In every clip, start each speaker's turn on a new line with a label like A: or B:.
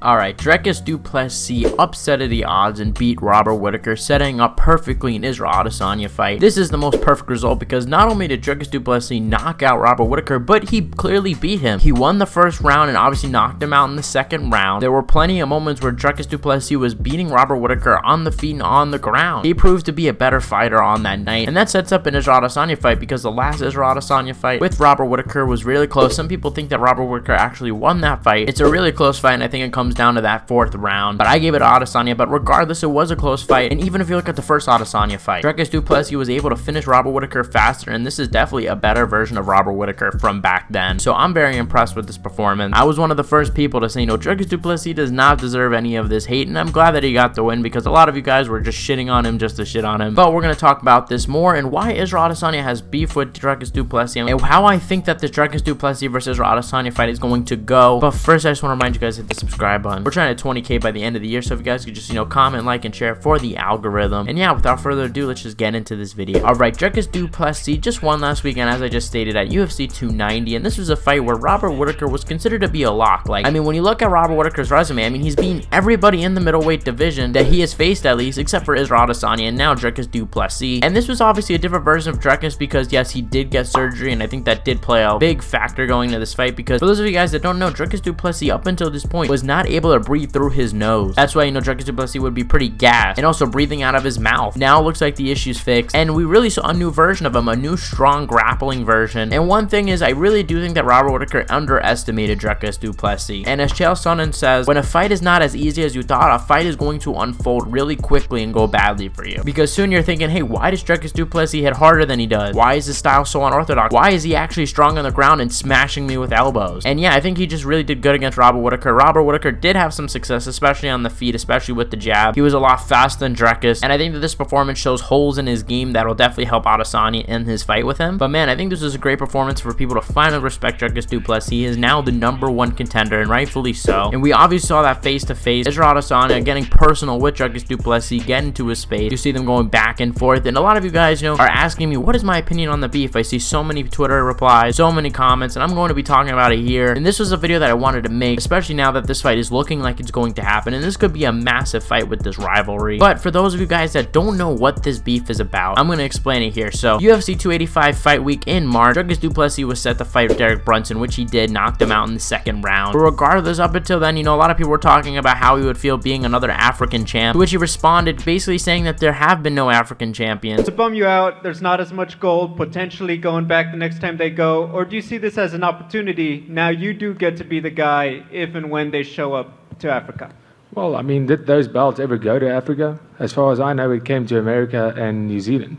A: Alright, Dricus Du Plessis upsetted the odds and beat Robert Whittaker, setting up perfectly an Israel Adesanya fight. This is the most perfect result because not only did Dricus Du Plessis knock out Robert Whittaker, but he clearly beat him. He won the first round and obviously knocked him out in the second round. There were plenty of moments where Dricus Du Plessis was beating Robert Whittaker on the feet and on the ground. He proved to be a better fighter on that night, and that sets up an Israel Adesanya fight because the last Israel Adesanya fight with Robert Whittaker was really close. Some people think that Robert Whittaker actually won that fight. It's a really close fight, and I think it comes down to that fourth round, but I gave it to Adesanya. But regardless, it was a close fight, and even if you look at the first Adesanya fight, Dricus Du Plessis was able to finish Robert Whittaker faster, and this is definitely a better version of Robert Whittaker from back then. So I'm very impressed with this performance. I was one of the first people to say, no, Dricus Du Plessis does not deserve any of this hate, and I'm glad that he got the win because a lot of you guys were just shitting on him just to shit on him. But we're going to talk about this more and why Israel Adesanya has beef with Dricus Du Plessis and how I think that this Dricus Du Plessis versus Israel Adesanya fight is going to go. But first, I just want to remind you guys to hit the subscribe button. We're trying to 20k by the end of the year, so if you guys could just comment, like, and share for the algorithm. And yeah, without further ado, let's just get into this video. Alright, Dricus Du Plessis just won last weekend, as I just stated, at UFC 290, and this was a fight where Robert Whittaker was considered to be a lock. Like, I mean, when you look at Robert Whittaker's resume, I mean, he's beaten everybody in the middleweight division that he has faced, at least, except for Israel Adesanya and now Dricus Du Plessis. And this was obviously a different version of Dricus because yes, he did get surgery, and I think that did play a big factor going into this fight because for those of you guys that don't know, Dricus Du Plessis up until this point was not able to breathe through his nose. That's why, Dricus Du Plessis would be pretty gassed and also breathing out of his mouth. Now it looks like the issue's fixed, and we really saw a new version of him, a new strong grappling version. And one thing is, I really do think that Robert Whittaker underestimated Dricus Du Plessis. And as Chael Sonnen says, when a fight is not as easy as you thought, a fight is going to unfold really quickly and go badly for you. Because soon you're thinking, hey, why does Dricus Du Plessis hit harder than he does? Why is his style so unorthodox? Why is he actually strong on the ground and smashing me with elbows? And yeah, I think he just really did good against Robert Whittaker. Robert Whittaker did have some success, especially on the feet, especially with the jab. He was a lot faster than Dricus, and I think that this performance shows holes in his game that will definitely help Adesanya in his fight with him. But man, I think this is a great performance for people to finally respect Dricus Du Plessis. He is now the #1 contender, and rightfully so. And we obviously saw that face-to-face. Israel Adesanya getting personal with Dricus Du Plessis, getting into his space. You see them going back and forth, and a lot of you guys, are asking me, what is my opinion on the beef? I see so many Twitter replies, so many comments, and I'm going to be talking about it here. And this was a video that I wanted to make, especially now that this fight is looking like it's going to happen, and this could be a massive fight with this rivalry. But for those of you guys that don't know what this beef is about, I'm going to explain it here. So UFC 285 fight week in March, Dricus Du Plessis was set to fight Derek Brunson, which he did, knocked him out in the second round. But regardless, up until then, a lot of people were talking about how he would feel being another African champ, to which he responded basically saying that there have been no African champions.
B: To bum you out, there's not as much gold potentially going back the next time they go, or do you see this as an opportunity? Now you do get to be the guy if and when they show up to Africa.
C: Well, I mean, did those belts ever go to Africa? As far as I know, it came to America and New Zealand.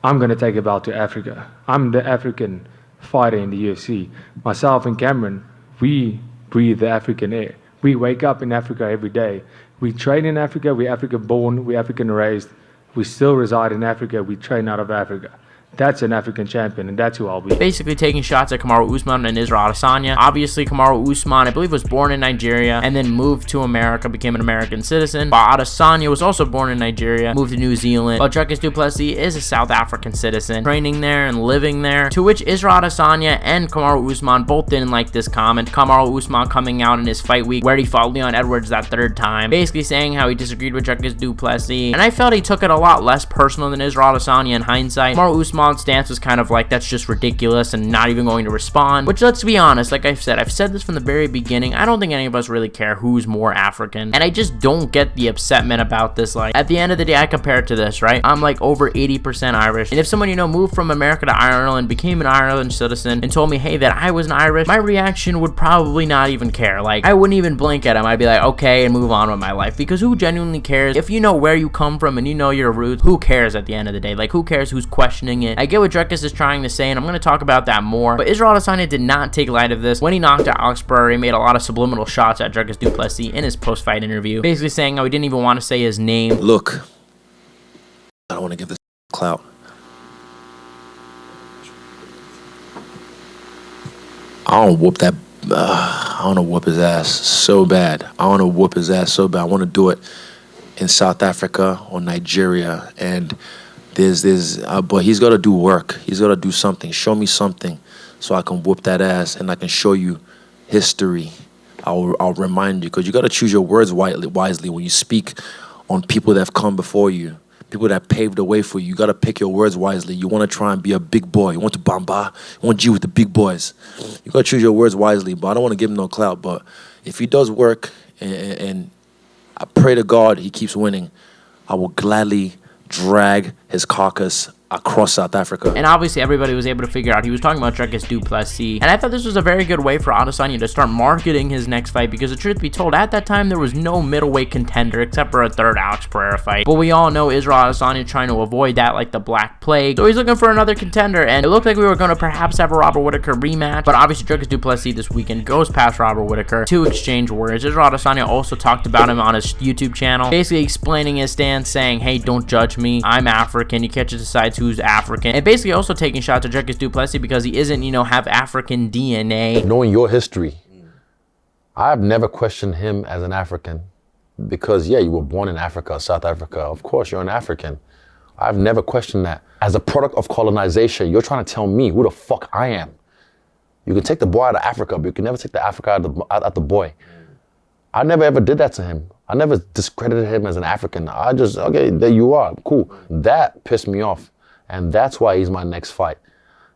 C: I'm going to take a belt to Africa. I'm the African fighter in the UFC. Myself and Cameron, we breathe the African air. We wake up in Africa every day. We train in Africa. We're African born. We're African raised. We still reside in Africa. We train out of Africa. That's an African champion, and that's who I'll be.
A: Basically taking shots at Kamaru Usman and Israel Adesanya. Obviously, Kamaru Usman, I believe, was born in Nigeria and then moved to America, became an American citizen. While Adesanya was also born in Nigeria, moved to New Zealand. While Dricus Du Plessis is a South African citizen, training there and living there. To which Israel Adesanya and Kamaru Usman both didn't like this comment. Kamaru Usman coming out in his fight week where he fought Leon Edwards that third time, basically saying how he disagreed with Dricus Du Plessis. And I felt he took it a lot less personal than Israel Adesanya in hindsight. Kamaru Usman stance was kind of like, that's just ridiculous, and not even going to respond, which, let's be honest, like I've said this from the very beginning, I don't think any of us really care who's more African, and I just don't get the upsetment about this. Like, at the end of the day, I compare it to this, right? I'm like over 80% Irish, and if someone moved from America to Ireland, became an Ireland citizen, and told me, hey, that I was an Irish, my reaction would probably not even care. Like, I wouldn't even blink at him. I'd be like, okay, and move on with my life, because who genuinely cares? If you know where you come from and you know your roots, who cares at the end of the day? Like, who cares who's questioning it? I get what Dricus is trying to say, and I'm going to talk about that more, but Israel Adesanya did not take light of this. When he knocked out Alex Pereira, he made a lot of subliminal shots at Dricus Du Plessis in his post-fight interview, basically saying how he didn't even want to say his name.
D: Look, I don't want to give this clout. I want to whoop that, I want to whoop his ass so bad. I want to whoop his ass so bad. I want to do it in South Africa or Nigeria, and but he's got to do work. He's got to do something. Show me something so I can whoop that ass and I can show you history I'll remind you, because you got to choose your words wisely when you speak on people that have come before you, people that paved the way for you. You got to pick your words wisely. You want to try and be a big boy. You want to bamba. You want to G with the big boys. You got to choose your words wisely. But I don't want to give him no clout. But if he does work, and I pray to God he keeps winning, I will gladly drag his carcass across South Africa.
A: And obviously everybody was able to figure out he was talking about Dricus Du Plessis. And I thought this was a very good way for Adesanya to start marketing his next fight, because the truth be told, at that time there was no middleweight contender except for a third Alex Pereira fight. But we all know Israel Adesanya trying to avoid that like the Black Plague. So he's looking for another contender, and it looked like we were going to perhaps have a Robert Whittaker rematch. But obviously Dricus Du Plessis this weekend goes past Robert Whittaker to exchange words. Israel Adesanya also talked about him on his YouTube channel, basically explaining his stance, saying, hey, don't judge me. I'm African. He catches decides who's African. And basically also taking shots at Dricus Du Plessis because he isn't, have African DNA.
E: Knowing your history, I've never questioned him as an African, because yeah, you were born in Africa, South Africa. Of course, you're an African. I've never questioned that. As a product of colonization, you're trying to tell me who the fuck I am. You can take the boy out of Africa, but you can never take the Africa out the boy. I never ever did that to him. I never discredited him as an African. I just, okay, there you are, cool. That pissed me off. And that's why he's my next fight,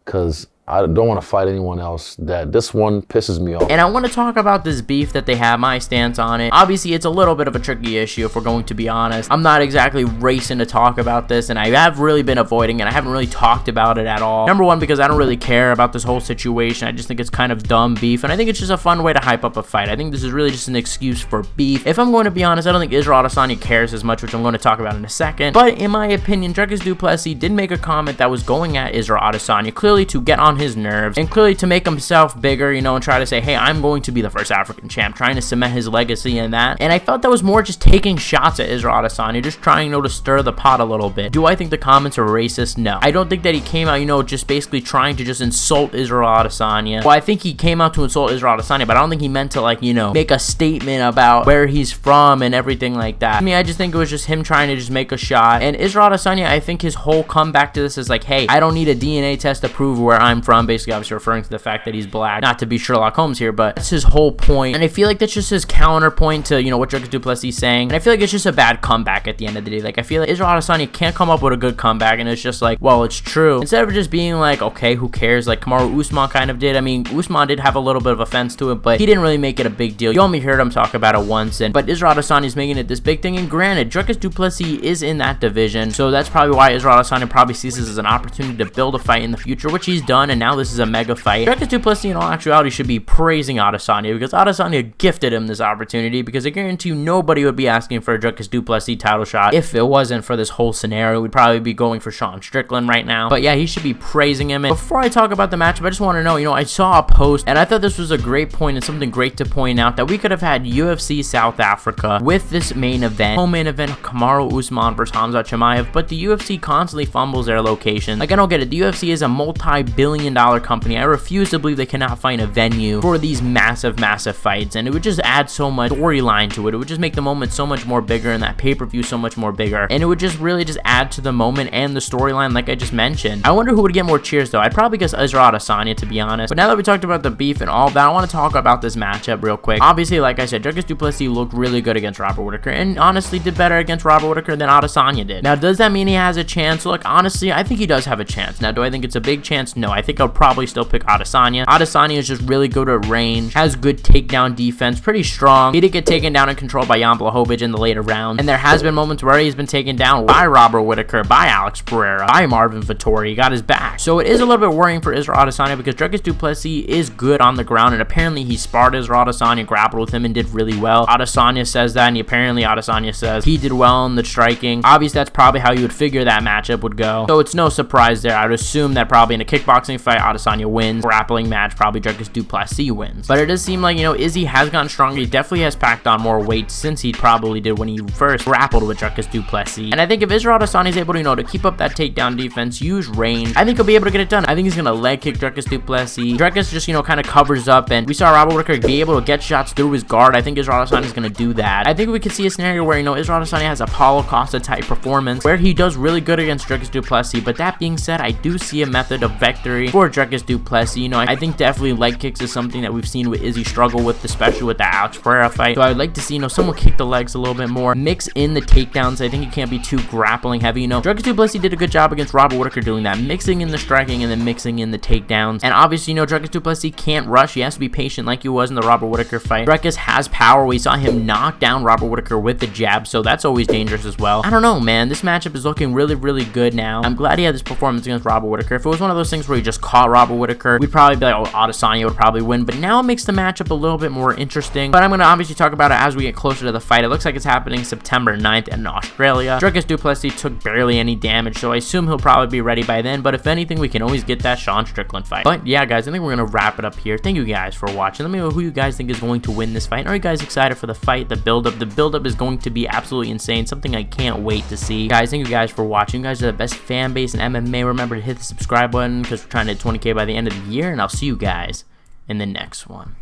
E: because I don't want to fight anyone else. This one pisses me off.
A: And I want to talk about this beef that they have, my stance on it. Obviously, it's a little bit of a tricky issue if we're going to be honest. I'm not exactly racing to talk about this, and I have really been avoiding it. I haven't really talked about it at all. Number one, because I don't really care about this whole situation. I just think it's kind of dumb beef, and I think it's just a fun way to hype up a fight. I think this is really just an excuse for beef. If I'm going to be honest, I don't think Israel Adesanya cares as much, which I'm going to talk about in a second. But in my opinion, Dricus Du Plessis did make a comment that was going at Israel Adesanya, clearly to get on his nerves, and clearly to make himself bigger, and try to say, hey, I'm going to be the first African champ, trying to cement his legacy in that. And I felt that was more just taking shots at Israel Adesanya, just trying, to stir the pot a little bit. Do I think the comments are racist? No. I don't think that he came out, just basically trying to just insult Israel Adesanya. Well, I think he came out to insult Israel Adesanya, but I don't think he meant to, make a statement about where he's from and everything like that. I just think it was just him trying to just make a shot. And Israel Adesanya, I think his whole comeback to this is like, hey, I don't need a DNA test to prove where I'm from, basically obviously referring to the fact that he's black. Not to be Sherlock Holmes here, but that's his whole point. And I feel like that's just his counterpoint to, what Dricus Du Plessis is saying. And I feel like it's just a bad comeback at the end of the day. Like, I feel like Israel Adesanya can't come up with a good comeback, and it's just like, well, it's true. Instead of just being like, okay, who cares? Like Kamaru Usman kind of did. Usman did have a little bit of offense to it, but he didn't really make it a big deal. You only heard him talk about it once, but Israel Adesanya is making it this big thing. And granted, Dricus Du Plessis is in that division, so that's probably why Israel Adesanya probably sees this as an opportunity to build a fight in the future, which he's done, and now this is a mega fight. Dricus Du Plessis, in all actuality, should be praising Adesanya, because Adesanya gifted him this opportunity, because I guarantee you nobody would be asking for a Dricus Du Plessis title shot if it wasn't for this whole scenario. We'd probably be going for Sean Strickland right now. But yeah, he should be praising him. And before I talk about the matchup, I just want to know, I saw a post, and I thought this was a great point and something great to point out, that we could have had UFC South Africa with this main event, co-main event, Kamaru Usman versus Hamza Chimaev, but the UFC constantly fumbles their location. Like, I don't get it. The UFC is a multi-billion-dollar company. I refuse to believe they cannot find a venue for these massive fights, and it would just add so much storyline to it. It would just make the moment so much more bigger, and that pay-per-view so much more bigger, and it would just really just add to the moment and the storyline, like I just mentioned. I wonder who would get more cheers though. I'd probably guess Israel Adesanya, to be honest. But now that we talked about the beef and all that, I want to talk about this matchup real quick. Obviously, like I said, Dricus Du Plessis looked really good against Robert Whittaker, and honestly did better against Robert Whittaker than Adesanya did. Now, does that mean he has a chance? Look, honestly, I think he does have a chance. Now, do I think it's a big chance? No. I think I'll probably still pick Adesanya. Adesanya is just really good at range, has good takedown defense, pretty strong. He did get taken down and controlled by Jan Blachowicz in the later round, and there has been moments where he's been taken down by Robert Whittaker, by Alex Pereira, by Marvin Vettori. He got his back. So it is a little bit worrying for Israel Adesanya, because Dricus Du Plessis is good on the ground, and apparently he sparred Israel Adesanya, grappled with him, and did really well. Adesanya says that, and apparently Adesanya says he did well in the striking. Obviously, that's probably how you would figure that matchup would go. So it's no surprise there. I would assume that probably in a kickboxing fight, Adesanya wins. Grappling match, probably Dricus Du Plessis wins. But it does seem like, Izzy has gotten stronger. He definitely has packed on more weight since he probably did when he first grappled with Dricus Du Plessis. And I think if Israel Adesanya is able to, to keep up that takedown defense, use range, I think he'll be able to get it done. I think he's going to leg kick Dricus Du Plessis. Dricus just, kind of covers up, and we saw Robert Whittaker be able to get shots through his guard. I think Israel Adesanya is going to do that. I think we could see a scenario where, Israel Adesanya has a Paulo Costa type performance where he does really good against Dricus Du Plessis. But that being said, I do see a method of victory for Dricus Du Plessis. You know, I think definitely leg kicks is something that we've seen with Izzy struggle with, especially with the Alex Pereira fight. So I would like to see, you know, someone kick the legs a little bit more, mix in the takedowns. I think it can't be too grappling heavy. You know, Dricus Du Plessis did a good job against Robert Whittaker doing that, mixing in the striking and then mixing in the takedowns. And obviously, you know, Dricus Du Plessis can't rush. He has to be patient like he was in the Robert Whittaker fight. Dricus has power. We saw him knock down Robert Whittaker with the jab, so that's always dangerous as well. I don't know, man. This matchup is looking really, really good now. I'm glad he had this performance against Robert Whittaker. If it was one of those things where he just caught Robert Whittaker, we'd probably be like, oh, Adesanya would probably win. But now it makes the matchup a little bit more interesting. But I'm going to obviously talk about it as we get closer to the fight. It looks like it's happening September 9th in Australia. Dricus Du Plessis took barely any damage, so I assume he'll probably be ready by then. But if anything, we can always get that Sean Strickland fight. But yeah, guys, I think we're going to wrap it up here. Thank you guys for watching. Let me know who you guys think is going to win this fight. Are you guys excited for the fight, the build-up? The build-up is going to be absolutely insane. Something I can't wait to see. Guys, thank you guys for watching. You guys are the best fan base in MMA. Remember to hit the subscribe button because we're trying to hit 20K by the end of the year. And I'll see you guys in the next one.